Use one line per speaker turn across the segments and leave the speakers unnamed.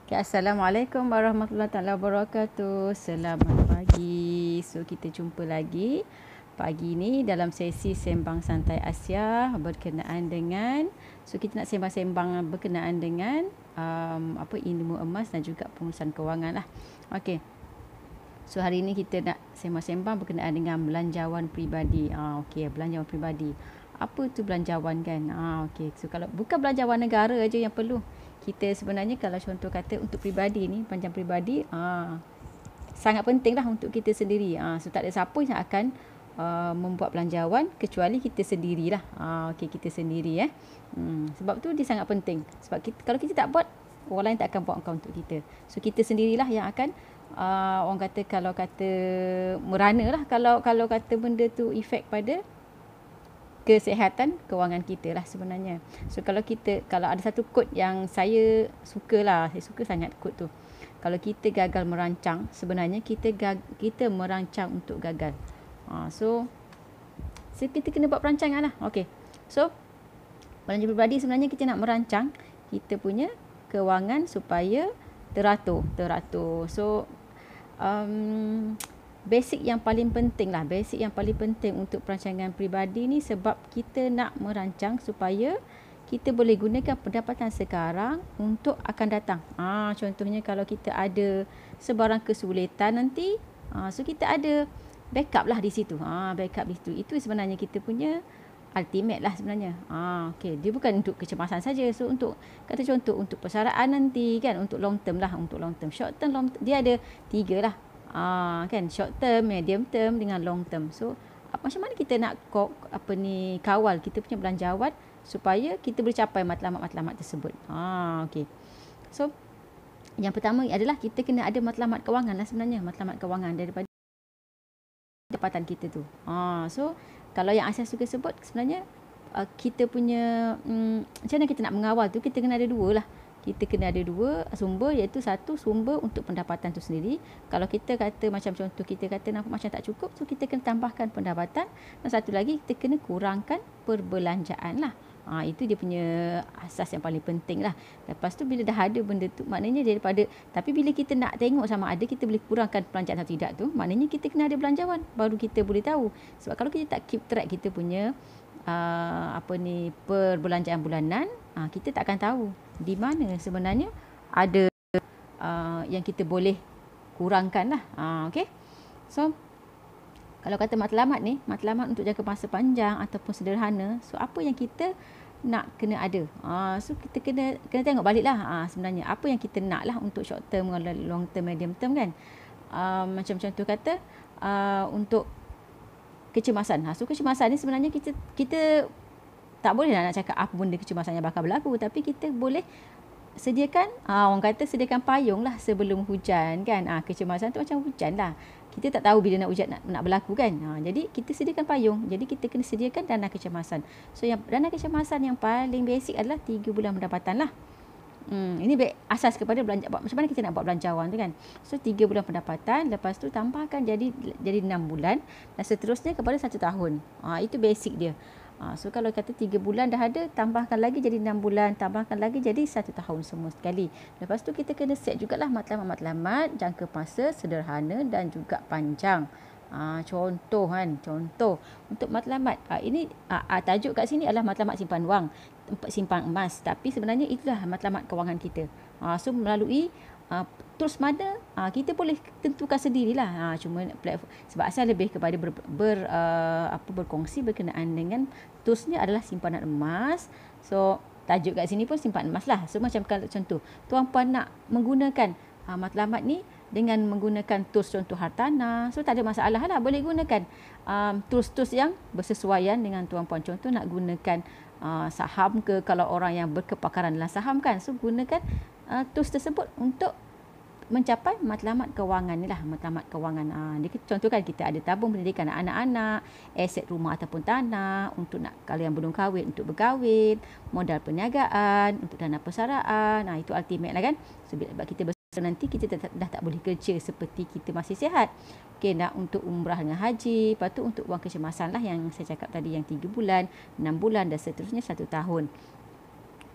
Okay, Assalamualaikum warahmatullahi taala wabarakatuh. Selamat pagi. So kita jumpa lagi pagi ni dalam sesi Sembang Santai Asia berkenaan dengan kita nak sembang-sembang berkenaan dengan ilmu emas dan juga pengurusan kewangan lah. Okey. So hari ni kita nak sembang-sembang berkenaan dengan belanjawan peribadi. Okey, belanjawan peribadi. Apa tu belanjawan kan? Okey. So kalau bukan belanjawan negara aja yang perlu. Kita sebenarnya kalau contoh kata untuk peribadi ni, belanjawan peribadi sangat penting lah untuk kita sendiri. So tak ada siapa yang akan membuat belanjawan kecuali kita sendirilah. Okey, kita sendiri sebab tu dia sangat penting. Sebab kalau kita tak buat, orang lain tak akan buat untuk kita. So kita sendirilah yang akan orang kata kalau kata merana lah kalau kata benda tu efek pada kesihatan kewangan kita lah sebenarnya. So kalau ada satu quote yang saya suka lah, saya suka sangat quote tu. Kalau kita gagal merancang, sebenarnya kita merancang untuk gagal. So kita kena buat perancangan lah. Okay. So belanja peribadi sebenarnya kita nak merancang kita punya kewangan supaya teratur. So basic yang paling penting untuk perancangan peribadi ni, sebab kita nak merancang supaya kita boleh gunakan pendapatan sekarang untuk akan datang. Contohnya kalau kita ada sebarang kesulitan nanti, so kita ada backup lah di situ. Backup di situ. Itu sebenarnya kita punya ultimate lah sebenarnya. Okay. Dia bukan untuk kecemasan saja. So untuk kata contoh untuk persaraan nanti kan, untuk long term lah, untuk long term. Short term, long term, dia ada 3 lah. Kan, short term, medium term dengan long term. So macam mana kita nak kawal kita punya belanjawan supaya kita boleh capai matlamat-matlamat tersebut. Okay. So yang pertama adalah kita kena ada matlamat kewangan lah sebenarnya. Matlamat kewangan daripada pendapatan kita tu. So kalau yang Aisyah suka sebut sebenarnya kita punya macam mana kita nak mengawal tu, kita kena ada 2 lah. Kita kena ada 2 sumber, iaitu satu sumber untuk pendapatan tu sendiri. Kalau kita kata macam contoh kita kata nampak macam tak cukup, so kita kena tambahkan pendapatan. Dan satu lagi kita kena kurangkan perbelanjaan lah. Itu dia punya asas yang paling penting lah. Lepas tu bila dah ada benda tu, maknanya tapi bila kita nak tengok sama ada kita boleh kurangkan perbelanjaan atau tidak tu, maknanya kita kena ada belanjawan, baru kita boleh tahu. Sebab kalau kita tak keep track kita punya perbelanjaan bulanan, kita tak akan tahu di mana sebenarnya ada yang kita boleh kurangkan lah. Okay. So kalau kata matlamat ni, matlamat untuk jangka masa panjang ataupun sederhana, so apa yang kita nak kena ada. So kita kena tengok balik lah sebenarnya apa yang kita nak lah untuk short term, long term, medium term kan. Macam contoh kata untuk kecemasan. So kecemasan ni sebenarnya kita tak boleh nak cakap apa benda kecemasan yang bakal berlaku, tapi kita boleh sediakan, orang kata sediakan payung lah sebelum hujan kan. Kecemasan tu macam hujan lah. Kita tak tahu bila hujan nak berlaku kan. Jadi kita sediakan payung. Jadi kita kena sediakan dana kecemasan. So yang dana kecemasan yang paling basic adalah 3 bulan pendapatan lah. Ini asas kepada macam mana kita nak buat belanjawan tu kan. So 3 bulan pendapatan, lepas tu tambahkan jadi 6 bulan dan seterusnya kepada 1 tahun. Itu basic dia. So kalau kata 3 bulan dah ada, tambahkan lagi jadi 6 bulan, tambahkan lagi jadi 1 tahun semua sekali. Lepas tu kita kena set jugalah matlamat-matlamat jangka masa sederhana dan juga panjang. Contoh untuk matlamat ini tajuk kat sini adalah matlamat simpan wang, simpan emas, tapi sebenarnya itulah matlamat kewangan kita. So melalui tools mana kita boleh tentukan sendirilah. Cuma platform, sebab asal lebih kepada berkongsi berkenaan dengan toolsnya adalah simpanan emas. So tajuk kat sini pun simpan emas lah. So macam kalau contoh tuan-puan nak menggunakan matlamat ni dengan menggunakan tools contoh hartanah, so tak ada masalah lah, boleh gunakan tools-tools yang bersesuaian dengan tuan-puan. Contoh nak gunakan saham ke, kalau orang yang berkepakaran dalam saham kan, so gunakan tools tersebut untuk mencapai matlamat kewangan ni lah. Matlamat kewangan contohkan kita ada tabung pendidikan anak-anak, aset rumah ataupun tanah, untuk nak kalian belum kahwin untuk berkahwin, modal perniagaan, untuk dana persaraan. Itu ultimate lah kan. So bila kita besar nanti kita dah tak boleh kerja seperti kita masih sihat. Okay, nak untuk umrah dengan haji, lepas tu untuk wang kecemasan lah yang saya cakap tadi, yang 3 bulan, 6 bulan dan seterusnya 1 tahun.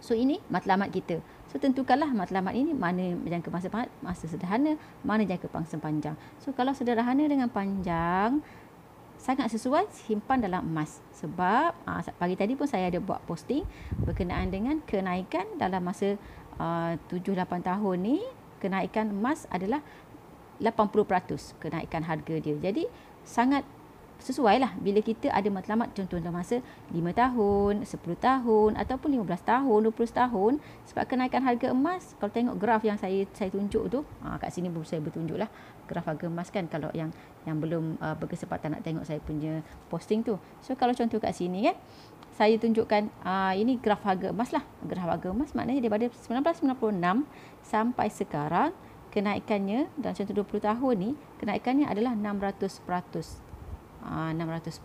So ini matlamat kita. So tentukanlah matlamat ini mana jangka masa sederhana, mana jangka masa panjang. So kalau sederhana dengan panjang, sangat sesuai simpan dalam emas. Sebab pagi tadi pun saya ada buat posting berkenaan dengan kenaikan dalam masa 7-8 tahun ni, kenaikan emas adalah 80% kenaikan harga dia. Jadi sangat sesuai lah bila kita ada matlamat contoh dalam masa 5 tahun, 10 tahun ataupun 15 tahun, 20 tahun. Sebab kenaikan harga emas, kalau tengok graf yang saya tunjuk tu, kat sini saya bertunjuk lah graf harga emas kan, kalau yang belum berkesempatan nak tengok saya punya posting tu. So kalau contoh kat sini kan, saya tunjukkan ini graf harga emas lah. Graf harga emas maknanya daripada 1996 sampai sekarang, kenaikannya dalam contoh 20 tahun ni, kenaikannya adalah 600%. 600%.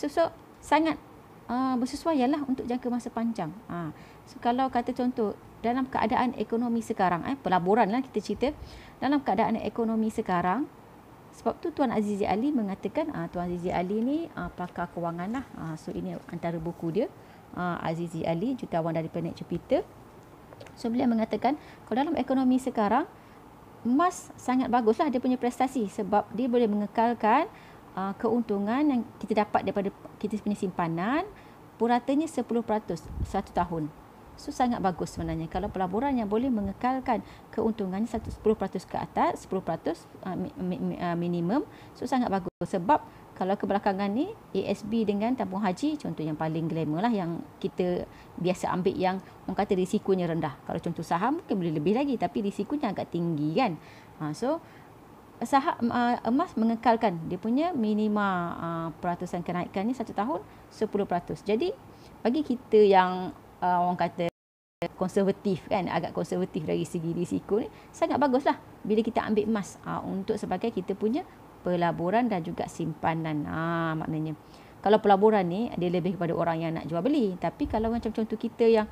So, sangat bersesuaian lah untuk jangka masa panjang. So, kalau kata contoh, dalam keadaan ekonomi sekarang, pelaburan lah kita cerita, dalam keadaan ekonomi sekarang, sebab tu Tuan Azizi Ali mengatakan, Tuan Azizi Ali ni pakar kewangan lah. So, ini antara buku dia, Azizi Ali, Jutawan dari Planet Jupiter. So, beliau mengatakan, kalau dalam ekonomi sekarang, emas sangat baguslah dia punya prestasi sebab dia boleh mengekalkan keuntungan yang kita dapat daripada kita punya simpanan puratanya 10% satu tahun. So sangat bagus sebenarnya kalau pelaburan yang boleh mengekalkan keuntungannya 10% ke atas, 10% minimum. So sangat bagus sebab kalau kebelakangan ni ASB dengan tabung haji contoh yang paling glamour lah, yang kita biasa ambil, yang orang kata risikonya rendah. Kalau contoh saham mungkin boleh lebih lagi tapi risikonya agak tinggi kan. So saham emas mengekalkan dia punya minima peratusan kenaikannya satu tahun 10%. Jadi bagi kita yang orang kata konservatif kan, agak konservatif dari segi risiko ni, sangat baguslah bila kita ambil emas untuk sebagai kita punya pelaburan dan juga simpanan. Maknanya kalau pelaburan ni dia lebih kepada orang yang nak jual beli, tapi kalau macam contoh kita yang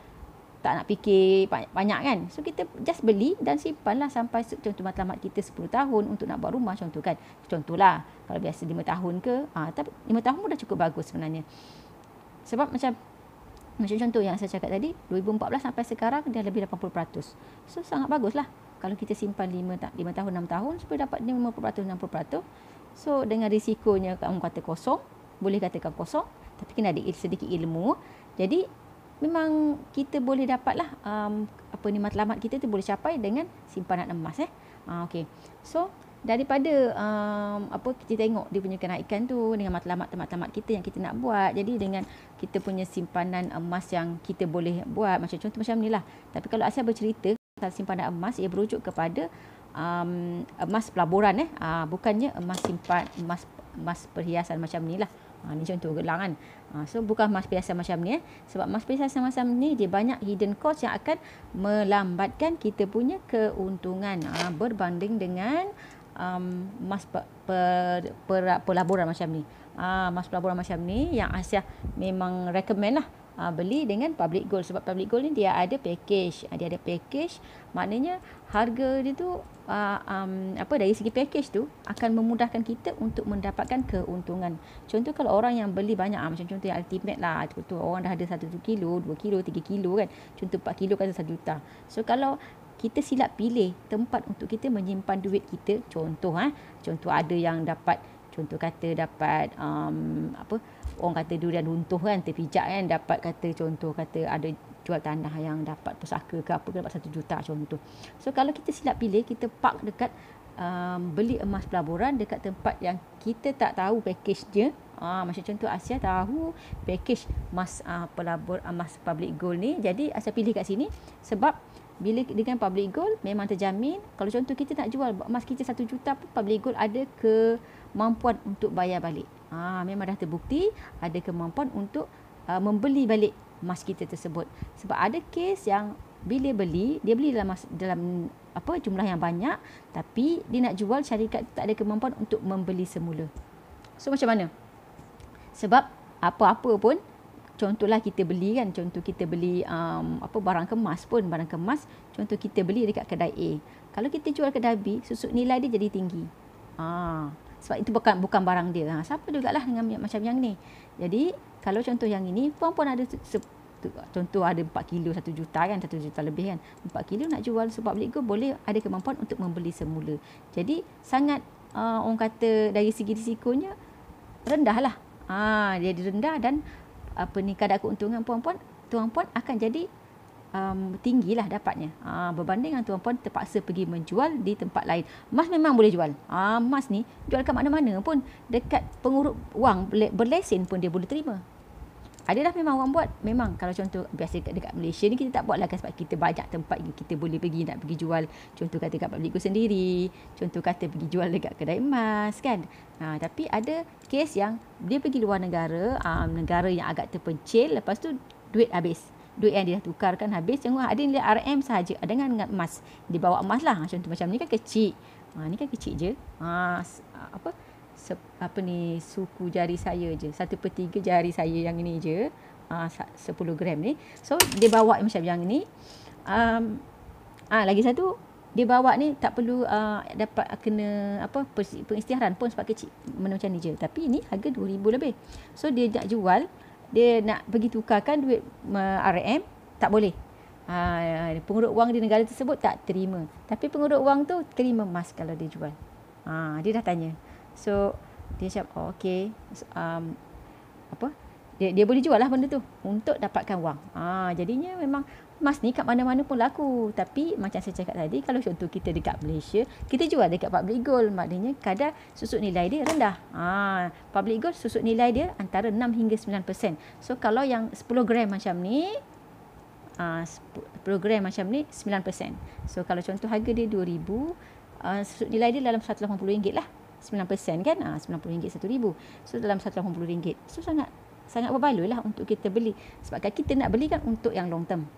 tak nak fikir banyak kan, so kita just beli dan simpanlah sampai contoh matlamat kita 10 tahun untuk nak buat rumah contoh kan. Contohlah kalau biasa 5 tahun ke, tapi 5 tahun pun dah cukup bagus sebenarnya. Sebab macam contoh yang saya cakap tadi, 2014 sampai sekarang dia lebih 80%. So sangat baguslah kalau kita simpan 5 tahun, 6 tahun supaya dapat 50%, 60%. So dengan risikonya kamu kata kosong, boleh katakan kosong, tapi kena ada sedikit ilmu. Jadi memang kita boleh dapatlah matlamat kita tu boleh capai dengan simpanan emas. Okey. So daripada kita tengok dia punya kenaikan tu dengan matlamat kita yang kita nak buat. Jadi dengan kita punya simpanan emas yang kita boleh buat macam contoh macam ni lah. Tapi kalau Asia bercerita tentang simpanan emas, ia berujuk kepada emas pelaburan bukannya emas perhiasan macam ni lah. Ni contoh gelang kan. So bukan emas perhiasan macam ni sebab emas perhiasan macam ni dia banyak hidden cost yang akan melambatkan kita punya keuntungan berbanding dengan emas pelaburan macam ni. Emas pelaburan macam ni yang Asia memang recommend lah beli dengan public gold sebab public gold ni dia ada package. Maknanya harga dia tu dari segi package tu akan memudahkan kita untuk mendapatkan keuntungan. Contoh kalau orang yang beli banyak macam contoh yang ultimate lah, contoh orang dah ada 1 kilo, 2 kilo, 3 kilo kan, contoh 4 kilo kata 1 juta. So kalau kita silap pilih tempat untuk kita menyimpan duit kita, contoh ada yang dapat, contoh kata dapat orang kata durian runtuh kan, terpijak kan, dapat kata contoh kata ada jual tanah yang dapat pusaka ke apa ke dapat 1 juta contoh. So kalau kita silap pilih, kita park dekat beli emas pelaburan dekat tempat yang kita tak tahu package dia. Macam contoh Asia tahu package emas emas public gold ni, jadi Asia pilih kat sini sebab bila dengan public gold memang terjamin. Kalau contoh kita nak jual emas kita 1 juta pun public gold ada kemampuan untuk bayar balik. Memang dah terbukti ada kemampuan untuk membeli balik emas kita tersebut. Sebab ada kes yang bila beli, dia beli dalam jumlah yang banyak, tapi dia nak jual, syarikat tak ada kemampuan untuk membeli semula. So macam mana? Sebab apa-apa pun, contohlah kita beli kan, contoh kita beli barang kemas pun, barang kemas contoh kita beli dekat kedai A. Kalau kita jual kedai B, susut nilai dia jadi tinggi. Sebab itu bukan barang dia. Siapa jugalah dengan macam yang ni. Jadi kalau contoh yang ini, puan ada contoh ada 4 kilo 1 juta kan, 1 juta lebih kan, 4 kilo nak jual sebab beli go boleh ada kemampuan untuk membeli semula. Jadi sangat orang kata dari segi risikonya rendah lah. Dia rendah dan kadar keuntungan tuan-puan akan jadi tinggilah dapatnya. Berbanding dengan tuan-puan terpaksa pergi menjual di tempat lain. Emas memang boleh jual. Emas ni jual kat mana-mana pun, dekat pengurut wang berlesen pun dia boleh terima. Adalah memang orang buat, memang kalau contoh biasa dekat Malaysia ni kita tak buat lah kan, sebab kita banyak tempat kita boleh pergi nak pergi jual. Contoh kata kat public goods sendiri, contoh kata pergi jual dekat kedai emas kan. Tapi ada kes yang dia pergi luar negara, negara yang agak terpencil, lepas tu duit habis. Duit yang dia dah tukarkan habis. Yang ada nilai RM sahaja dengan emas. Dia bawa emas lah. Contoh macam ni kan kecil. Ni kan kecil je. Suku jari saya je, 1/3 jari saya yang ini je, 10 gram ni. So dia bawa macam yang ni. Lagi satu dia bawa ni tak perlu dapat kena pengisytiharan pun sebab kecil macam ni je. Tapi ni harga 2,000 lebih. So dia nak jual, dia nak pergi tukarkan duit RM, tak boleh. Pengurut wang di negara tersebut tak terima. Tapi pengurut wang tu terima emas kalau dia jual. Dia dah tanya. So dia cakap okey, dia boleh jual lah benda tu untuk dapatkan wang. Jadinya memang emas ni kat mana-mana pun laku. Tapi macam saya cakap tadi, kalau contoh kita dekat Malaysia, kita jual dekat public gold, maknanya kadar susut nilai dia rendah. Public gold susut nilai dia antara 6 hingga 9%. So kalau yang 10 gram macam ni, 10 gram macam ni 9%. So kalau contoh harga dia 2,000, susut nilai dia dalam RM180 lah. 9% kan, RM90 1,000. So dalam RM180. So sangat berbaloi lah untuk kita beli. Sebab kita nak beli kan untuk yang long term.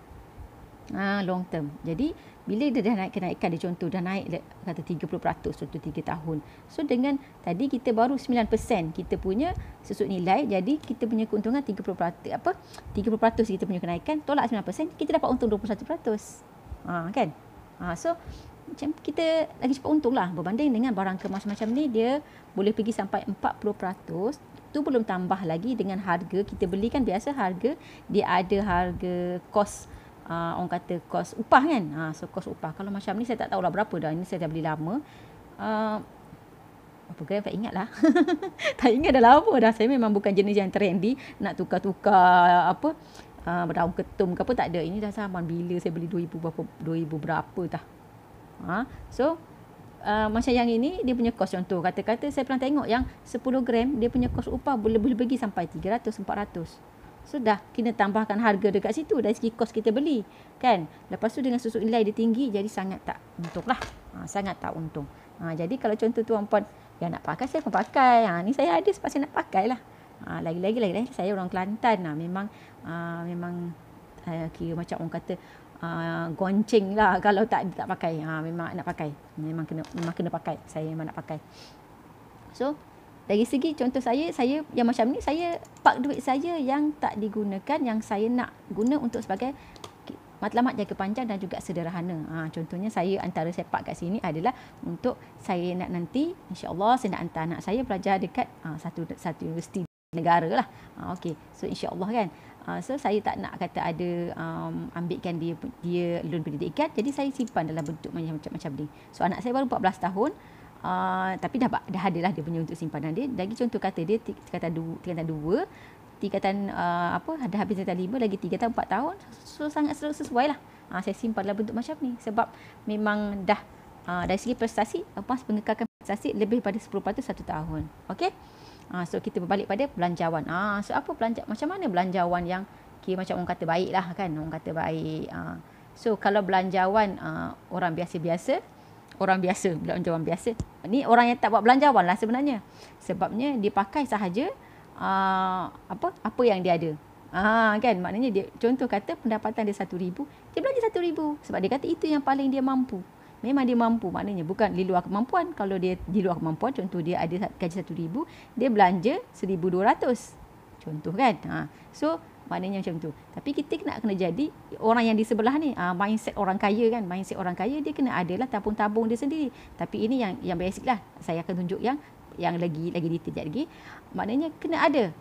Long term. Jadi bila dia dah naik kenaikan, dia contoh dah naik kata 30% untuk 3 tahun. So dengan tadi kita baru 9% kita punya susut nilai, jadi kita punya keuntungan 30% kita punya kenaikan, tolak 9%, kita dapat untung 21%. Kan? So macam kita lagi cepat untung lah berbanding dengan barang kemas macam ni, dia boleh pergi sampai 40%. Tu belum tambah lagi dengan harga kita beli kan, biasa harga dia ada harga kos, orang kata kos upah kan. So kos upah kalau macam ni saya tak tahulah berapa dah, ini saya dah beli lama. Apa gram tak ingat lah. Tak ingat dah lama dah. Saya memang bukan jenis yang trendy nak tukar-tukar daun ketum ke apa, tak ada. Ini dah zaman bila saya beli 2,000 berapa dah. So macam yang ini dia punya kos, contoh kata-kata saya pernah tengok yang 10 gram dia punya kos upah boleh pergi sampai 300-400. So dah kena tambahkan harga dekat situ dari segi kos kita beli kan. Lepas tu dengan susut nilai dia tinggi, jadi sangat tak untung lah. Sangat tak untung. Jadi kalau contoh tuan-puan yang nak pakai, saya pun pakai. Ni saya ada sebab saya nak pakai lah. Lagi-lagi saya orang Kelantan lah. Memang kira macam orang kata gonceng lah kalau tak pakai. Memang nak pakai. Memang kena pakai. Saya memang nak pakai. So dari segi contoh saya yang macam ni, saya park duit saya yang tak digunakan, yang saya nak guna untuk sebagai matlamat jangka panjang dan juga sederhana. Contohnya saya antara saya park kat sini adalah untuk saya nak nanti insya-Allah saya nak hantar anak saya belajar dekat satu universiti negara lah. Okey. So insya-Allah kan. So saya tak nak kata ada ambilkan dia loan pendidikan, jadi saya simpan dalam bentuk macam ni. So anak saya baru 14 tahun. Tapi dah ada lah dia punya untuk simpanan dia. Lagi contoh kata dia tingkatan 2, tingkatan dah habis tingkatan 5, lagi 3 tahun 4 tahun. So sangat sesuai lah. Saya simpan dalam bentuk macam ni sebab memang dah dari segi prestasi, emas mengekalkan prestasi lebih pada 10% 1 tahun. Okey. So kita berbalik pada belanjawan. So apa macam mana belanjawan yang kira macam orang kata baik lah kan, orang kata baik. So kalau belanjawan orang biasa, belanjawan biasa. Ni orang yang tak buat belanjawan lah sebenarnya. Sebabnya dia pakai sahaja apa yang dia ada. Kan, maknanya dia contoh kata pendapatan dia 1,000, dia belanja 1,000 sebab dia kata itu yang paling dia mampu. Memang dia mampu, maknanya bukan di luar kemampuan. Kalau dia di luar kemampuan, contoh dia ada gaji 1,000, dia belanja 1,200. Contoh kan. So maknanya macam tu. Tapi kita kena jadi orang yang di sebelah ni, mindset orang kaya kan. Mindset orang kaya dia kena adalah tabung-tabung dia sendiri. Tapi ini yang basic lah. Saya akan tunjuk yang lagi detail lagi. Maknanya kena ada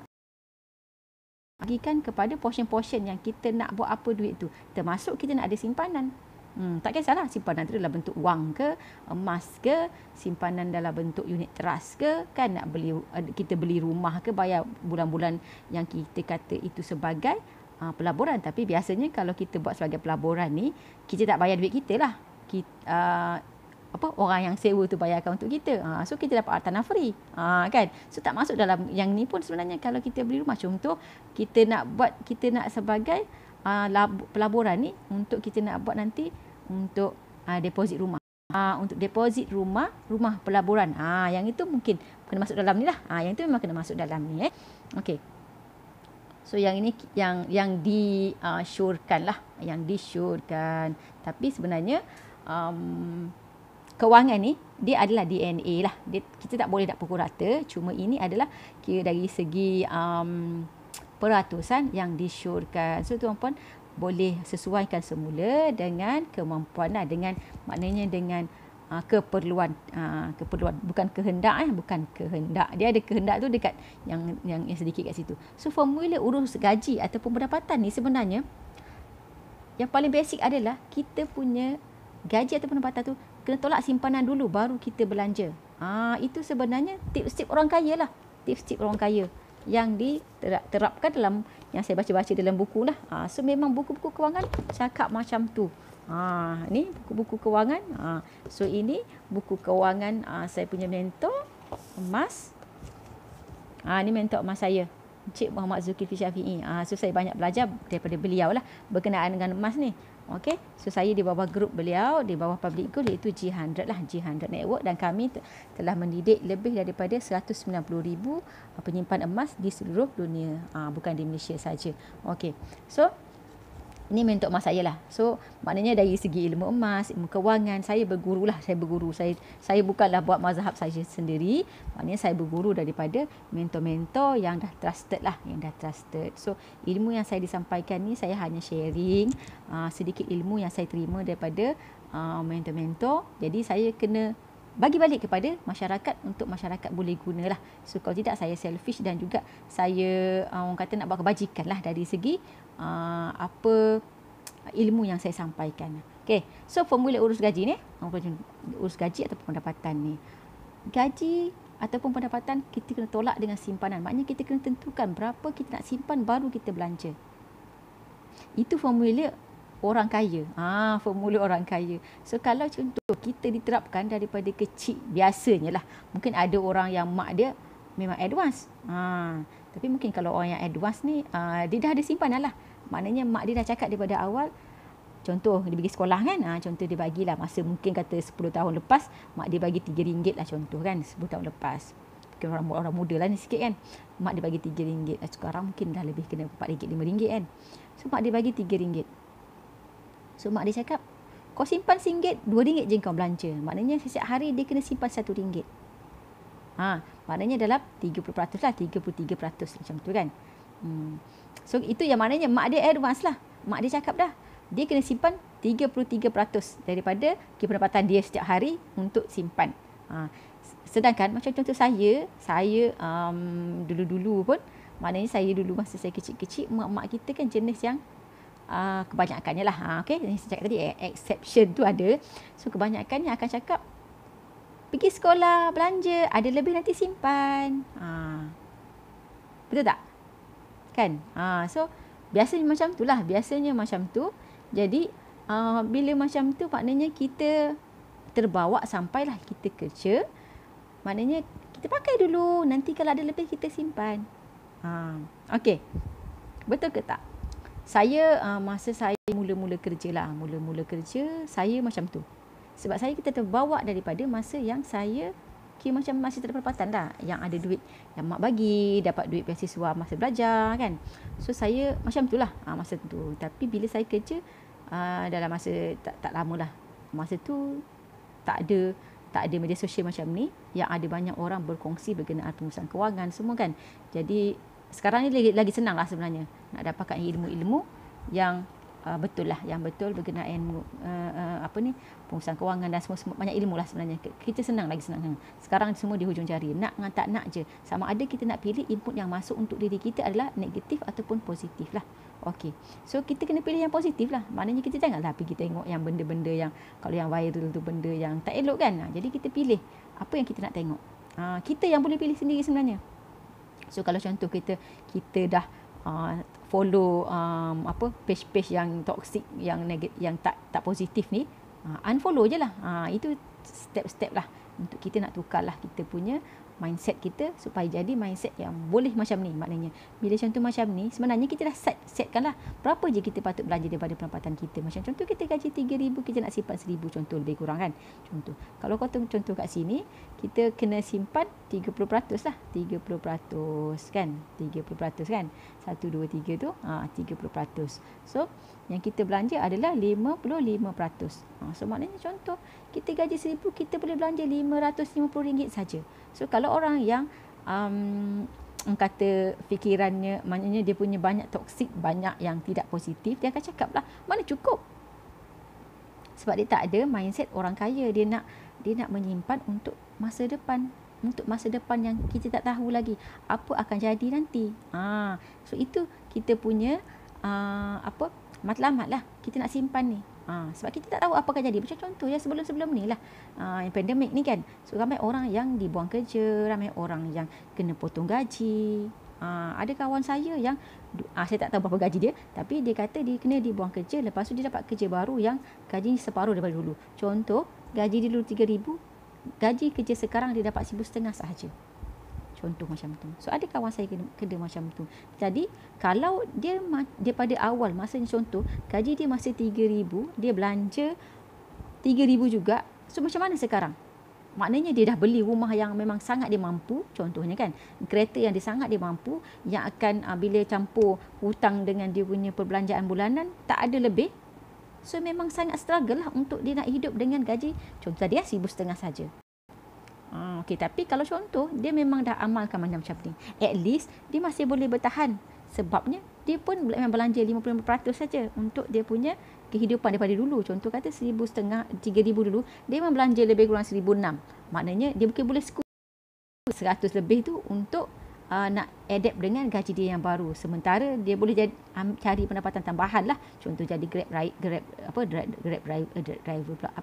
bagikan kepada portion-portion yang kita nak buat apa duit tu. Termasuk kita nak ada simpanan. Tak kisahlah simpanan tu dalam bentuk wang ke, emas ke, simpanan dalam bentuk unit trust ke, kan nak beli, kita beli rumah ke, bayar bulan-bulan yang kita kata itu sebagai pelaburan. Tapi biasanya kalau kita buat sebagai pelaburan ni, kita tak bayar duit kita lah. Orang yang sewa tu bayarkan untuk kita. So kita dapat tanah free. Kan? So tak masuk dalam yang ni pun sebenarnya kalau kita beli rumah. Contoh kita nak sebagai pelaburan ni untuk kita nak buat nanti untuk deposit rumah. Untuk deposit rumah pelaburan. Yang itu mungkin kena masuk dalam ni lah. Yang itu memang kena masuk dalam ni. Okey. So yang ini yang disyorkan lah. Yang disyorkan. Tapi sebenarnya kewangan ni dia adalah DNA lah. Kita tak boleh nak pukul rata. Cuma ini adalah kira dari segi peratusan yang disyorkan. So tuan-puan boleh sesuaikan semula dengan kemampuan, maknanya dengan keperluan, bukan kehendak, bukan kehendak. Dia ada kehendak tu dekat yang sedikit kat situ. So formula urus gaji ataupun pendapatan ni sebenarnya yang paling basic adalah kita punya gaji atau pendapatan tu kena tolak simpanan dulu baru kita belanja. Itu sebenarnya tips-tips orang kaya lah. Tips-tips orang kaya yang diterapkan dalam yang saya baca-baca dalam buku lah. So memang buku-buku kewangan cakap macam tu. Ni buku-buku kewangan. So ini buku kewangan saya punya mentor emas. Ni mentor emas saya, Encik Muhammad Zulkifli Syafi'i. So saya banyak belajar daripada beliau lah berkenaan dengan emas ni. Okey, so saya di bawah grup beliau, di bawah public goal iaitu G100 lah, G100 Network, dan kami telah mendidik lebih daripada 190,000 penyimpan emas di seluruh dunia, bukan di Malaysia saja. Okey, so ini mentor emas saya lah. So maknanya dari segi ilmu emas, ilmu kewangan, saya berguru. Saya bukanlah buat mazhab saya sendiri. Maknanya saya berguru daripada mentor-mentor yang dah trusted lah, So ilmu yang saya disampaikan ni saya hanya sharing sedikit ilmu yang saya terima daripada mentor-mentor. Jadi saya kena bagi balik kepada masyarakat untuk masyarakat boleh gunalah. So kalau tidak saya selfish, dan juga saya orang kata nak buat kebajikan lah dari segi apa ilmu yang saya sampaikan. Okay, so formula urus gaji ni, urus gaji ataupun pendapatan ni. Gaji ataupun pendapatan kita kena tolak dengan simpanan. Maknanya kita kena tentukan berapa kita nak simpan baru kita belanja. Itu formula orang kaya. Formula orang kaya. So kalau contoh kita diterapkan daripada kecil, biasanya lah, mungkin ada orang yang mak dia memang advance. Tapi mungkin kalau orang yang advance ni dia dah ada simpanan lah. Maknanya mak dia dah cakap daripada awal. Contoh dia pergi sekolah kan, contoh dia bagilah masa mungkin kata 10 tahun lepas, mak dia bagi RM3 lah contoh kan, 10 tahun lepas. Mungkin orang muda lah ni sikit kan, mak dia bagi RM3. Sekarang mungkin dah lebih kena RM4, RM5 kan. So mak dia bagi RM3. So mak dia cakap, kau simpan RM1, RM2 je kau belanja. Maknanya setiap hari dia kena simpan RM1. Maknanya dalam 30% lah, 33% macam tu kan. So itu yang maknanya mak dia advance lah. Mak dia cakap dah, dia kena simpan 33% daripada pendapatan dia setiap hari untuk simpan. Sedangkan macam contoh saya dulu-dulu pun, maknanya saya dulu masa saya kecil-kecil, mak-mak kita kan jenis yang kebanyakannya lah. Okay, saya cakap tadi exception tu ada. So kebanyakannya akan cakap pergi sekolah, belanja, ada lebih nanti simpan. Betul tak? Kan? So biasanya macam tu lah. Jadi bila macam tu maknanya kita terbawa sampailah kita kerja. Maknanya kita pakai dulu, nanti kalau ada lebih kita simpan. Okey. Betul ke tak? Saya masa saya mula-mula kerja, saya macam tu. Sebab saya kita terbawa daripada masa yang saya kira macam masih tak ada pendapatan dah, yang ada duit yang mak bagi, dapat duit beasiswa masa belajar kan. So saya macam tu lah masa tu. Tapi bila saya kerja dalam masa tak lama lah, masa tu tak ada media sosial macam ni, yang ada banyak orang berkongsi berkenaan pengurusan kewangan semua kan. Jadi sekarang ni lagi senang lah sebenarnya nak dapatkan ilmu-ilmu yang betul lah, yang betul berkenaan pengurusan kewangan dan semua banyak ilmu lah sebenarnya. Kita senang. Sekarang semua di hujung jari, nak dengan tak nak je. Sama ada kita nak pilih input yang masuk untuk diri kita adalah negatif ataupun positif lah. Okey. So kita kena pilih yang positif lah. Maknanya kita janganlah pergi tengok yang benda-benda yang kalau yang viral tu benda yang tak elok kan. Jadi kita pilih apa yang kita nak tengok. Kita yang boleh pilih sendiri sebenarnya. So kalau contoh kita dah follow page-page yang toxic, yang yang tak positif ni, unfollow je lah. Itu step-step lah untuk kita nak tukarlah kita punya mindset kita supaya jadi mindset yang boleh macam ni. Maknanya bila contoh macam ni, sebenarnya kita dah setkan lah berapa je kita patut belanja daripada pendapatan kita. Macam contoh kita gaji 3,000, kita nak simpan 1,000 contoh, lebih kurang kan. Contoh kalau kau contoh kat sini, kita kena simpan 30% lah, 30% kan, 30% kan, 1, 2, 3 tu 30%. So yang kita belanja adalah 55%. So maknanya contoh kita gaji 1,000, kita boleh belanja RM550 saja. So kalau orang yang kata fikirannya, maknanya dia punya banyak toksik, banyak yang tidak positif, dia akan cakap lah, mana cukup. Sebab dia tak ada mindset orang kaya. Dia nak menyimpan untuk masa depan. Untuk masa depan yang kita tak tahu lagi apa akan jadi nanti. So itu kita punya matlamat lah. Kita nak simpan ni. Sebab kita tak tahu apa akan jadi. Macam contoh ya sebelum-sebelum ni lah, yang pandemik ni kan. So ramai orang yang dibuang kerja, ramai orang yang kena potong gaji. Ada kawan saya yang saya tak tahu berapa gaji dia, tapi dia kata dia kena dibuang kerja, lepas tu dia dapat kerja baru yang gaji separuh daripada dulu. Contoh gaji dia dulu 3,000, gaji kerja sekarang dia dapat 1,500 sahaja. Contoh macam tu. So ada kawan saya kena macam tu. Jadi kalau dia pada awal masa ni, contoh gaji dia masih 3,000, dia belanja 3,000 juga. So macam mana sekarang? Maknanya dia dah beli rumah yang memang sangat dia mampu, contohnya kan, kereta yang dia sangat dia mampu, yang akan bila campur hutang dengan dia punya perbelanjaan bulanan tak ada lebih. So memang sangat struggle lah untuk dia nak hidup dengan gaji contoh dia 1,500 saja. Okey, tapi kalau contoh dia memang dah amalkan macam ni, at least dia masih boleh bertahan. Sebabnya dia pun memang belanja 55% saja untuk dia punya kehidupan daripada dulu. Contoh kata 1,500, 3,000 dulu, dia memang belanja lebih kurang 1,600. Maknanya dia mungkin boleh 100 lebih tu untuk nak adapt dengan gaji dia yang baru. Sementara dia boleh cari pendapatan tambahan lah. Contoh jadi Grab driver pula,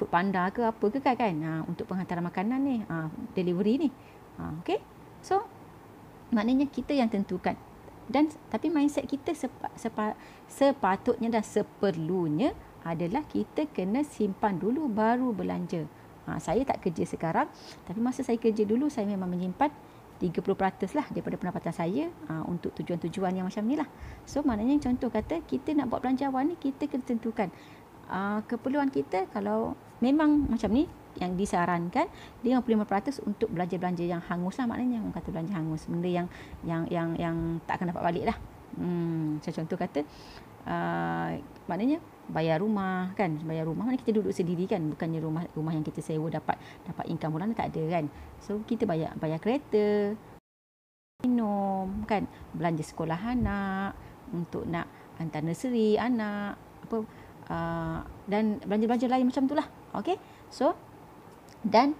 Food Panda ke apa ke kan, untuk penghantaran makanan ni, delivery ni. Okay. So maknanya kita yang tentukan. Tapi mindset kita sepatutnya dan seperlunya adalah kita kena simpan dulu baru belanja. Saya tak kerja sekarang, tapi masa saya kerja dulu saya memang menyimpan 30% lah daripada pendapatan saya untuk tujuan-tujuan yang macam ni lah. So maknanya contoh kata kita nak buat belanjawan ni, kita kena tentukan keperluan kita. Kalau memang macam ni yang disarankan 55% untuk belanja-belanja yang hangus lah, maknanya orang kata belanja hangus, benda yang tak akan dapat balik lah. Contoh kata maknanya bayar rumah kan, maknanya kita duduk sendiri kan, bukannya rumah yang kita sewa dapat income bulanan, tak ada kan. So kita bayar kereta, minum kan, belanja sekolah anak, untuk nak hantar nursery anak, dan belanja-belanja lain macam tu lah. Okay. So dan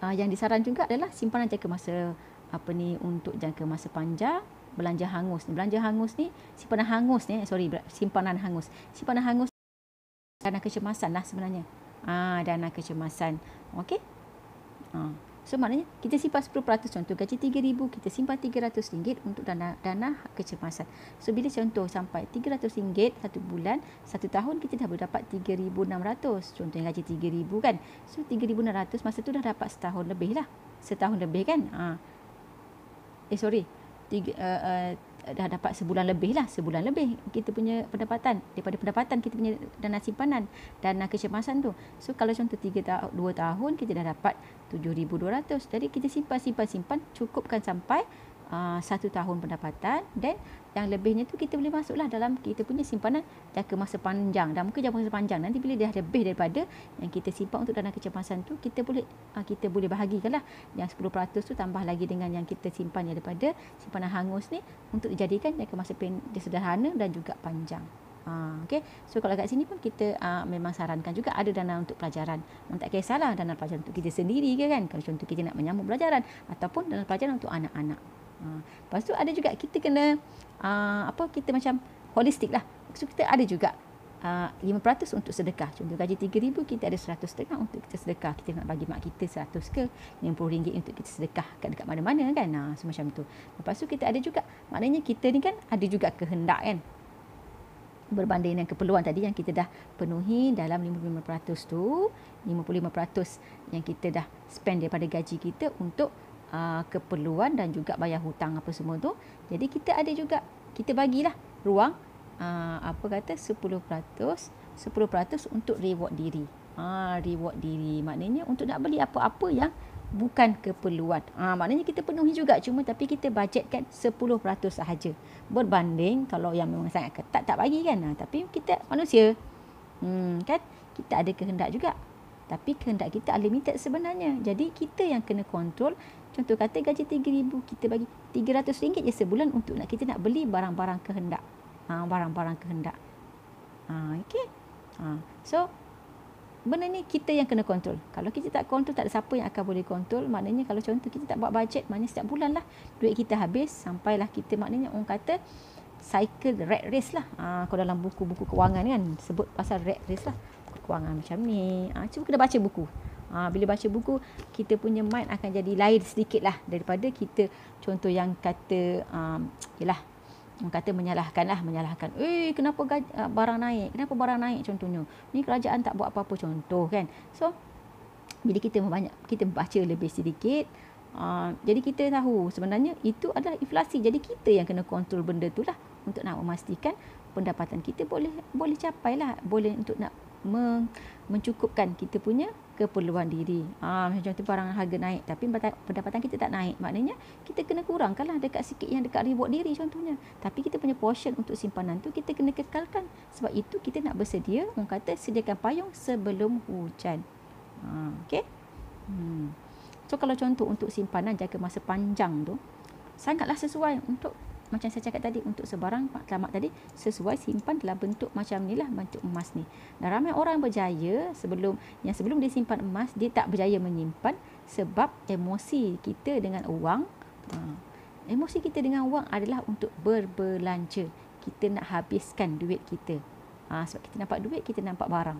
yang disaran juga adalah simpanan jangka masa untuk jangka masa panjang. Belanja hangus ni, simpanan hangus dana kecemasan lah sebenarnya. Dana kecemasan. Okey. So maknanya kita simpan 10%. Contoh gaji 3,000, kita simpan RM300 untuk dana kecemasan. So bila contoh sampai RM300 satu bulan, 1 tahun kita dah dapat 3,600. Contoh yang gaji 3,000 kan. So 3,600 masa tu dah dapat setahun lebih lah. Setahun lebih kan. Dah dapat sebulan lebih kita punya pendapatan. Daripada pendapatan kita punya dana simpanan, dana kecemasan tu. So kalau contoh 2 tahun kita dah dapat 7,200. Jadi kita simpan cukupkan sampai 1 tahun pendapatan, dan yang lebihnya tu kita boleh masuklah dalam kita punya simpanan jangka masa panjang. Dan mungkin jangka masa panjang nanti bila dia lebih daripada yang kita simpan untuk dana kecemasan tu, kita boleh bahagikanlah yang 10% tu tambah lagi dengan yang kita simpan daripada simpanan hangus ni untuk dijadikan jangka masa sederhana dan juga panjang. Okay. So kalau kat sini pun kita memang sarankan juga ada dana untuk pelajaran. Tak kisahlah dana pelajaran untuk kita sendiri ke kan. Kalau contoh kita nak menyambung pelajaran ataupun dana pelajaran untuk anak-anak. Lepas tu ada juga kita kena kita macam holistik lah. So kita ada juga 5% untuk sedekah. Contoh gaji RM3,000, kita ada RM100 untuk kita sedekah. Kita nak bagi mak kita RM100 ke RM50 untuk kita sedekah dekat mana-mana kan. So macam tu. Lepas tu kita ada juga, maknanya kita ni kan ada juga kehendak kan. Berbanding dengan keperluan tadi yang kita dah penuhi dalam 55% tu, 55% yang kita dah spend daripada gaji kita untuk keperluan dan juga bayar hutang apa semua tu. Jadi kita ada juga, kita bagilah ruang 10% untuk reward diri. Reward diri maknanya untuk nak beli apa-apa yang bukan keperluan. Maknanya kita penuhi juga, cuma tapi kita bajetkan 10% sahaja. Berbanding kalau yang memang sangat ketat tak bagi kan. Tapi kita manusia. Kan kita ada kehendak juga. Tapi kehendak kita unlimited sebenarnya. Jadi kita yang kena kontrol. Contoh kata gaji RM3,000, kita bagi RM300 je sebulan untuk kita nak beli barang-barang kehendak. Barang-barang kehendak. Okay. So benda ni kita yang kena kontrol. Kalau kita tak kontrol, tak ada siapa yang akan boleh kontrol. Maknanya kalau contoh kita tak buat bajet, maknanya setiap bulan lah duit kita habis. Sampailah kita, maknanya orang kata cycle rat race lah. Kalau dalam buku-buku kewangan kan sebut pasal rat race lah. Kewangan macam ni. Cuba kena baca buku. Bila baca buku, kita punya mind akan jadi lain sedikit lah daripada kita contoh yang kata yelah, orang kata menyalahkan. Kenapa barang naik? Kenapa barang naik contohnya? Ni kerajaan tak buat apa-apa contoh kan. So bila kita baca lebih sedikit, jadi kita tahu sebenarnya itu adalah inflasi. Jadi kita yang kena kontrol benda tu lah untuk nak memastikan pendapatan kita boleh capai lah, boleh untuk nak mencukupkan kita punya keperluan diri. Macam contoh barang harga naik tapi pendapatan kita tak naik, maknanya kita kena kurangkan lah dekat sikit yang dekat reward diri contohnya. Tapi kita punya portion untuk simpanan tu kita kena kekalkan. Sebab itu kita nak bersedia, orang kata sediakan payung sebelum hujan. Okay. So kalau contoh untuk simpanan jangka masa panjang tu sangatlah sesuai untuk, macam saya cakap tadi, untuk sebarang matlamat tadi, sesuai simpan dalam bentuk macam ni lah, bentuk emas ni. Dan ramai orang berjaya sebelum dia simpan emas, dia tak berjaya menyimpan sebab emosi kita dengan wang. Emosi kita dengan wang adalah untuk berbelanja. Kita nak habiskan duit kita. Sebab kita nampak duit, kita nampak barang.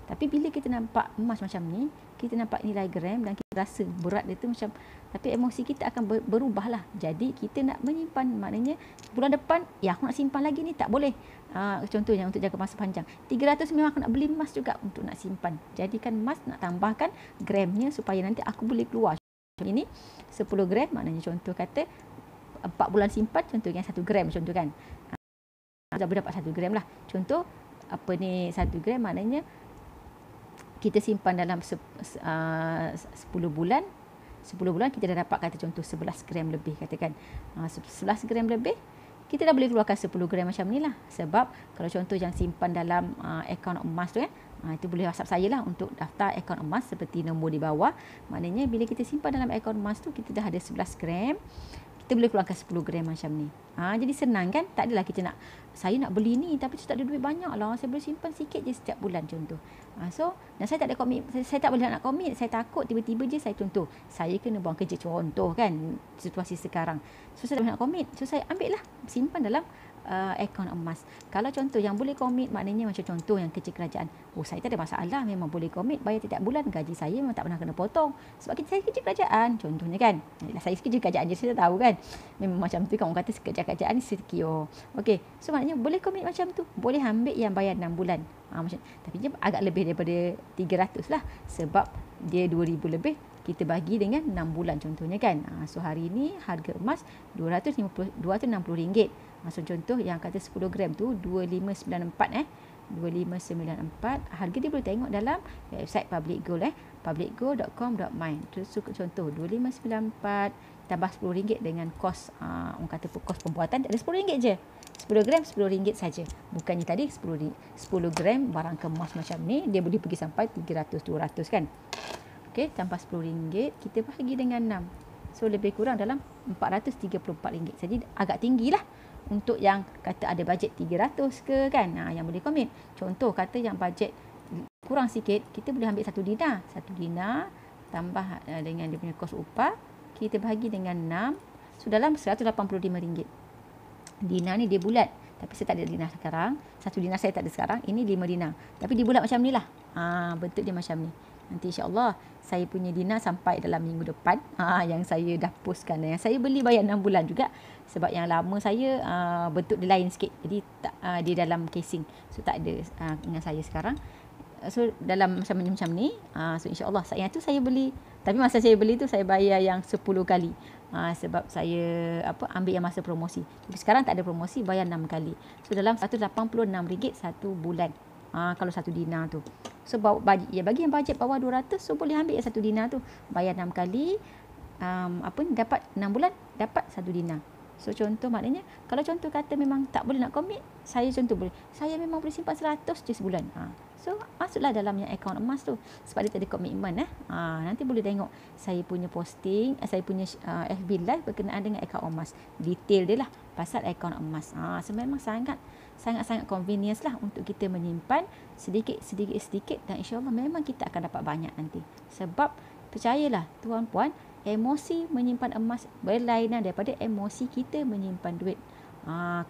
Tapi bila kita nampak emas macam ni, kita nampak nilai gram dan kita rasa berat dia tu macam, tapi emosi kita akan berubah lah. Jadi kita nak menyimpan, maknanya bulan depan, aku nak simpan lagi ni, tak boleh. Contohnya untuk jangka masa panjang, 300 memang aku nak beli emas juga untuk nak simpan. Jadikan emas nak tambahkan gramnya supaya nanti aku boleh keluar. Ini 10 gram, maknanya contoh kata 4 bulan simpan, contoh yang 1 gram contoh kan. Dah dapat 1 gram lah. Contoh 1 gram maknanya kita simpan dalam 10 bulan. 10 bulan kita dah dapat kata contoh 11 gram lebih katakan. 11 gram lebih kita dah boleh keluarkan 10 gram macam ni lah. Sebab kalau contoh yang simpan dalam akaun emas tu kan, itu boleh WhatsApp saya lah untuk daftar akaun emas seperti nombor di bawah. Maknanya bila kita simpan dalam akaun emas tu, kita dah ada 11 gram, kita boleh keluarkan 10 gram macam ni. Jadi senang kan? Tak adalah kita nak, saya nak beli ni tapi saya tak ada duit banyak lah, saya boleh simpan sikit je setiap bulan contoh. So, dan saya tak ada komit, saya tak boleh nak komit, saya takut tiba-tiba je saya contoh, saya kena buang kerja contoh kan, situasi sekarang. So, saya tak boleh nak komit. So, saya ambil lah, simpan dalam akaun emas. Kalau contoh yang boleh komit, maknanya macam contoh yang kerja kerajaan. Saya tak ada masalah, memang boleh komit, bayar tiap bulan, gaji saya memang tak pernah kena potong. Sebab saya kerja kerajaan, contohnya kan. Saya kerja kerajaan je, saya tahu kan. Memang macam tu kan, orang kata kerja kerajaan ni secure. Okey, so maknanya boleh komit macam tu. Boleh ambil yang bayar 6 bulan. Tapi dia agak lebih daripada 300 lah. Sebab dia 2,000 lebih, kita bagi dengan 6 bulan contohnya kan. So hari ni harga emas RM260. Maksud contoh yang kata 10 gram tu 2594 2594. Harga dia boleh tengok dalam website Public Gold publicgold.com.my. Terus contoh 2594 tambah RM10 dengan kos orang kata kos pembuatan ada RM10 je. 10 gram RM10 saja. Bukannya tadi 10 gram barang kemas macam ni dia boleh pergi sampai 300 200 kan. Okey, tambah RM10 kita bagi dengan 6. So lebih kurang dalam RM434. Jadi agak tinggilah. untuk yang kata ada bajet 300 ke kan, yang boleh commit. Contoh kata yang bajet kurang sikit, kita boleh ambil 1 dinar. 1 dinar tambah dengan dia punya kos upah, kita bahagi dengan 6, so dalam RM185. Dinar ni dia bulat, tapi saya tak ada dinar sekarang. 1 dinar saya tak ada sekarang, ini 5 dinar. Tapi dia bulat macam ni lah. Bentuk dia macam ni. Nanti insya-Allah saya punya dinar sampai dalam minggu depan. Yang saya dah postkan. Yang saya beli bayar 6 bulan juga. Sebab yang lama saya bentuk dia lain sikit. Jadi dia dalam casing. So tak ada dengan saya sekarang. So dalam macam ni. So insya-Allah yang tu saya beli. Tapi masa saya beli tu saya bayar yang 10 kali. Sebab saya ambil yang masa promosi. Tapi sekarang tak ada promosi, bayar 6 kali. So dalam RM186 satu bulan. Kalau 1 dinar tu. So bagi yang bajet bawah 200, so boleh ambil yang 1 dinar tu. Bayar 6 kali. Dapat 6 bulan, dapat 1 dinar. So contoh maknanya, kalau contoh kata memang tak boleh nak commit, saya contoh boleh. Saya memang boleh simpan 100 je sebulan. So masuklah dalam yang akaun emas tu. Sebab dia tak ada komitmen. Nanti boleh tengok saya punya posting, saya punya FB live berkenaan dengan akaun emas. Detail dia lah pasal akaun emas. So memang sangat convenience lah untuk kita menyimpan sedikit dan insya-Allah memang kita akan dapat banyak nanti. Sebab percayalah tuan-puan, emosi menyimpan emas berlainan daripada emosi kita menyimpan duit.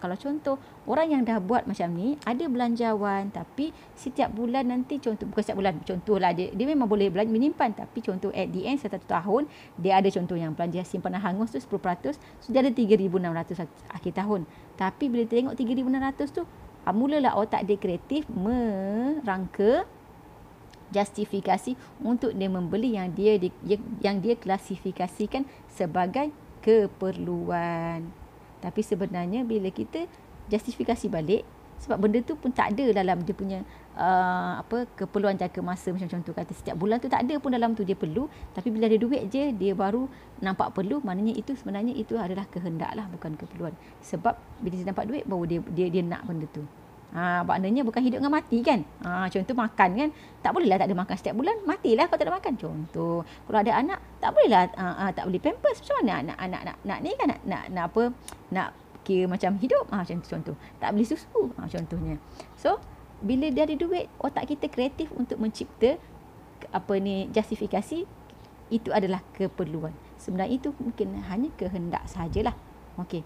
Kalau contoh orang yang dah buat macam ni, ada belanjawan tapi setiap bulan nanti bukan setiap bulan, contohlah dia memang boleh menyimpan, tapi contoh at the end 1 tahun dia ada contoh yang belanja simpanan hangus tu 10%, so dia ada 3,600 akhir tahun. Tapi bila tengok 3,600 tu, mulalah otak dia kreatif merangka justifikasi untuk dia membeli yang dia klasifikasikan sebagai keperluan. Tapi sebenarnya bila kita justifikasi balik, sebab benda tu pun tak ada dalam dia punya keperluan jangka masa, macam contoh kata setiap bulan tu tak ada pun dalam tu dia perlu, tapi bila ada duit je dia baru nampak perlu, maknanya itu sebenarnya itu adalah kehendak lah, bukan keperluan. Sebab bila dia nampak duit baru dia nak benda tu. Maknanya bukan hidup dengan mati kan. Contoh makan kan, tak bolehlah tak ada makan setiap bulan, matilah kalau tak ada makan. Contoh kalau ada anak, tak bolehlah tak beli pampers. Macam mana nak ni kan, nak kira macam hidup. Macam contoh tak beli susu, contohnya. So bila dia ada duit, otak kita kreatif untuk mencipta justifikasi itu adalah keperluan. Sebenarnya itu mungkin hanya kehendak sajalah. Okey.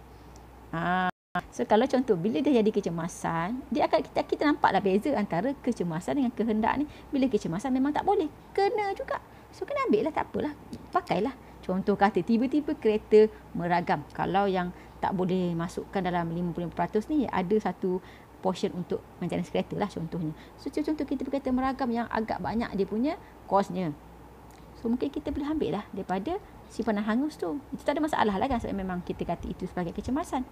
So kalau contoh bila dia jadi kecemasan, dia akan kita nampaklah beza antara kecemasan dengan kehendak ni. Bila kecemasan memang tak boleh, kena juga. So kena ambil lah, tak apalah, pakailah. Contoh kata tiba-tiba kereta meragam. Kalau yang tak boleh masukkan dalam 55% ni, ada satu portion untuk maintenance kereta lah contohnya. So contoh kita berkata meragam yang agak banyak dia punya kosnya. So mungkin kita boleh ambil lah daripada simpanan hangus tu. Itu tak ada masalah lah kan, sebab memang kita kata itu sebagai kecemasan.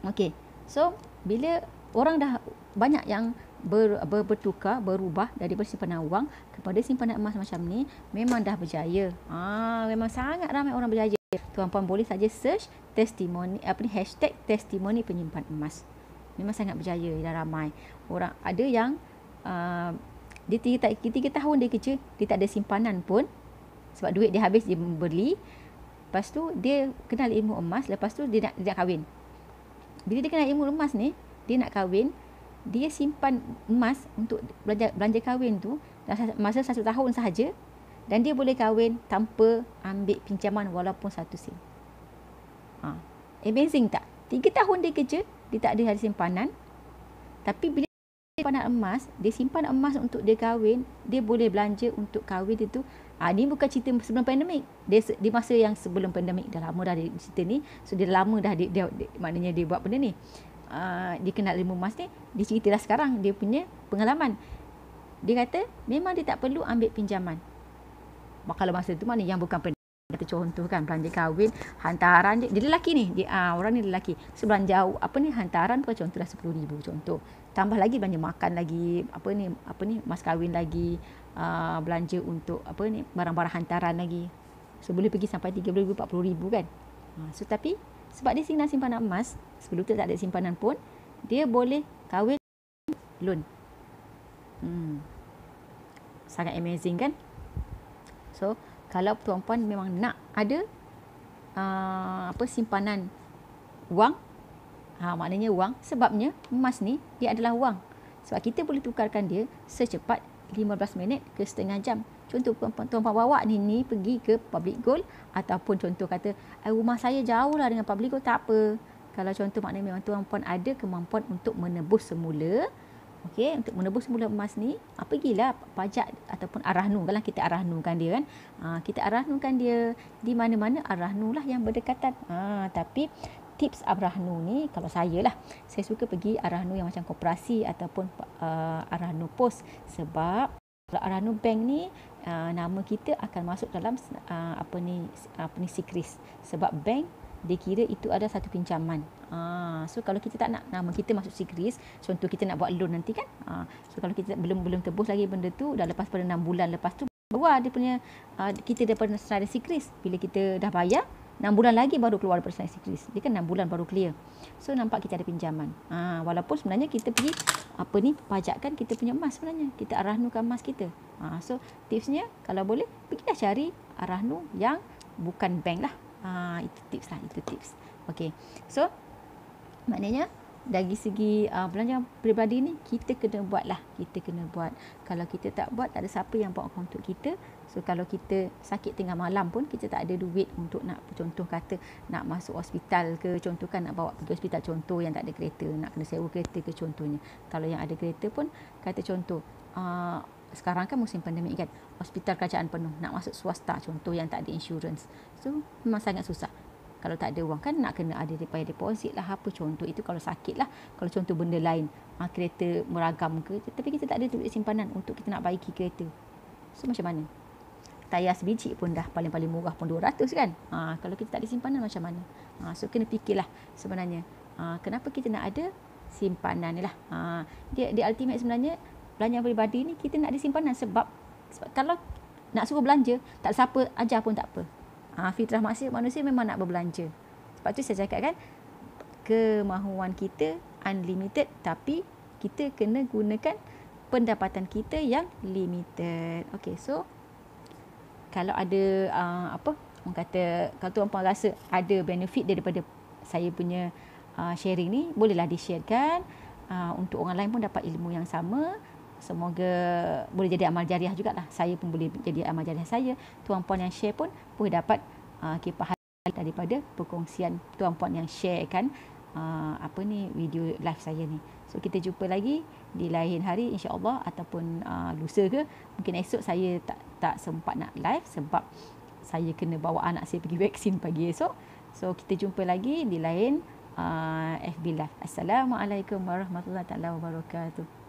Okey. So bila orang dah banyak yang berubah daripada simpanan wang kepada simpanan emas macam ni, memang dah berjaya. Memang sangat ramai orang berjaya. Tuan-puan boleh saja search testimoni hashtag testimoni penyimpan emas. Memang sangat berjaya, dah ramai. Orang ada yang dia 3 tahun dia kerja, dia tak ada simpanan pun. Sebab duit dia habis, dia beli. Lepas tu dia kenal ilmu emas, lepas tu dia nak kahwin. Bila dia kenal ilmu emas ni, dia nak kahwin, dia simpan emas untuk belanja kahwin tu masa 1 tahun sahaja, dan dia boleh kahwin tanpa ambil pinjaman walaupun 1 sen. Amazing tak? 3 tahun dia kerja, dia tak ada simpanan. Tapi bila simpanan emas, dia simpan emas untuk dia kahwin, dia boleh belanja untuk kahwin itu. Ni bukan cerita sebelum pandemik. Dia masa yang sebelum pandemik, dah lama dah dia cerita ni. So dia lama dah dia maknanya dia buat benda ni. Dia kenal ilmu emas ni, dia ceritalah sekarang dia punya pengalaman. Dia kata memang dia tak perlu ambil pinjaman. Kalau masa tu mana yang bukan kata contoh kan, belanja kahwin, hantaran dia lelaki ni, orang ni lelaki. So belanja hantaran tu contoh dah 10,000 contoh. Tambah lagi belanja makan lagi, mas kahwin lagi, belanja untuk barang-barang hantaran lagi. So boleh pergi sampai 30,000, 40,000 kan. So tapi sebab dia simpanan emas, sebelum tu tak ada simpanan pun, dia boleh kahwin loan. Sangat amazing kan. So kalau tuan-puan memang nak ada simpanan wang, Maknanya wang, sebabnya emas ni dia adalah wang. Sebab kita boleh tukarkan dia secepat 15 minit ke setengah jam. Contoh tuan-puan bawa ni pergi ke public gold, ataupun contoh kata rumah saya jauh lah dengan public gold, tak apa. Kalau contoh maknanya memang tuan-puan ada kemampuan untuk menebus semula, okey, untuk menebus semula emas ni, pergilah pajak ataupun Arahnu. Kalau kita arahnukan dia kan, kita arahnukan dia di mana-mana, arahnu lah yang berdekatan. Tapi tips Arahnu ni, kalau saya lah, saya suka pergi Arahnu yang macam koperasi ataupun Arahnu pos. Sebab kalau Arahnu bank ni, nama kita akan masuk dalam apa ni sikris. Sebab bank dia kira itu ada satu pinjaman. So kalau kita tak nak nama kita masuk sikris, contoh kita nak buat loan nanti kan, so kalau kita belum tebus lagi benda tu, dah lepas pada 6 bulan lepas tu baru dia punya kita daripada secara sikris. Bila kita dah bayar 6 bulan lagi baru keluar daripada secara sikris. Dia kan 6 bulan baru clear. So nampak kita ada pinjaman. Walaupun sebenarnya kita pergi pajakkan kita punya emas, sebenarnya kita arahnukan emas kita. So tipsnya kalau boleh pergilah cari arahnu yang bukan bank lah. Itu tips lah, itu tips. Okey. So maknanya dari segi belanjaan peribadi ni kita kena buat lah. Kita kena buat. Kalau kita tak buat, tak ada siapa yang buat untuk kita. So kalau kita sakit tengah malam pun, kita tak ada duit untuk nak, contoh kata nak masuk hospital ke, contoh kan nak bawa pergi hospital, contoh yang tak ada kereta, nak kena sewa kereta ke contohnya. Kalau yang ada kereta pun, kata contoh sekarang kan musim pandemik kan, hospital kerajaan penuh, nak masuk swasta contoh yang tak ada insurans. So memang sangat susah. Kalau tak ada wang kan nak kena ada bayar deposit lah, apa contoh itu kalau sakit lah. Kalau contoh benda lain, kereta meragam ke, tapi kita tak ada duit simpanan untuk kita nak baiki kereta. So macam mana? Tayar sebiji pun dah paling-paling murah pun 200 kan. Kalau kita tak ada simpanan macam mana? So kena fikirlah sebenarnya. Kenapa kita nak ada simpanan ni lah. Dia ultimate sebenarnya, belanjaan peribadi ni kita nak ada simpanan. Sebab kalau nak suruh belanja, tak siapa ajar pun tak apa. Fitrah manusia memang nak berbelanja. Sebab tu saya cakap kan, kemahuan kita unlimited, tapi kita kena gunakan pendapatan kita yang limited. Okay, so kalau ada orang kata, kalau tuan-puan rasa ada benefit daripada saya punya sharing ni, bolehlah di-sharekan. Untuk orang lain pun dapat ilmu yang sama. Semoga boleh jadi amal jariah jugalah. Saya pun boleh jadi amal jariah saya. Tuan-puan yang share pun boleh dapat kipahan daripada perkongsian tuan-puan yang sharekan video live saya ni. So kita jumpa lagi di lain hari insya-Allah, ataupun lusa ke, mungkin esok saya tak sempat nak live sebab saya kena bawa anak saya pergi vaksin pagi esok. So kita jumpa lagi di lain FB live. Assalamualaikum warahmatullahi wabarakatuh.